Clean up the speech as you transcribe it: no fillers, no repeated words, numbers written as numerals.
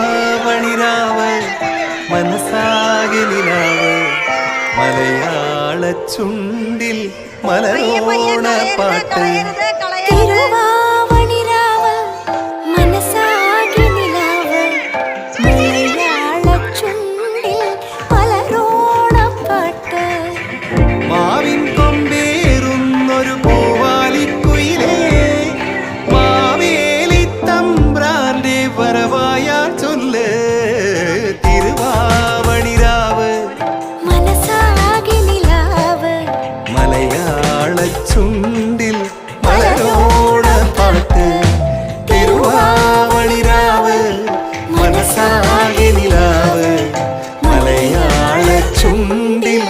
തിരുവാവണിരാവ് മനസ്സാകെ നിലാവ് മലയാള ചുണ്ടിൽ മലരോണ പാട്ട്. മാവിൻ കൊമ്പേറുന്നൊരു പൂവാലിക്കുയിലേ മാവേലി തമ്പ്രാന്റെ വരവായാ ചൊല്ല്. തിരുവാവണിരാവ് മനസ്സാകെ നിലാവ് മലയാള ചുണ്ടിൽ മലരോണ പാട്ട്. തിരുവാവണിരാവ് മനസ്സാകെ നിലാവ് മലയാള ചുണ്ടിൽ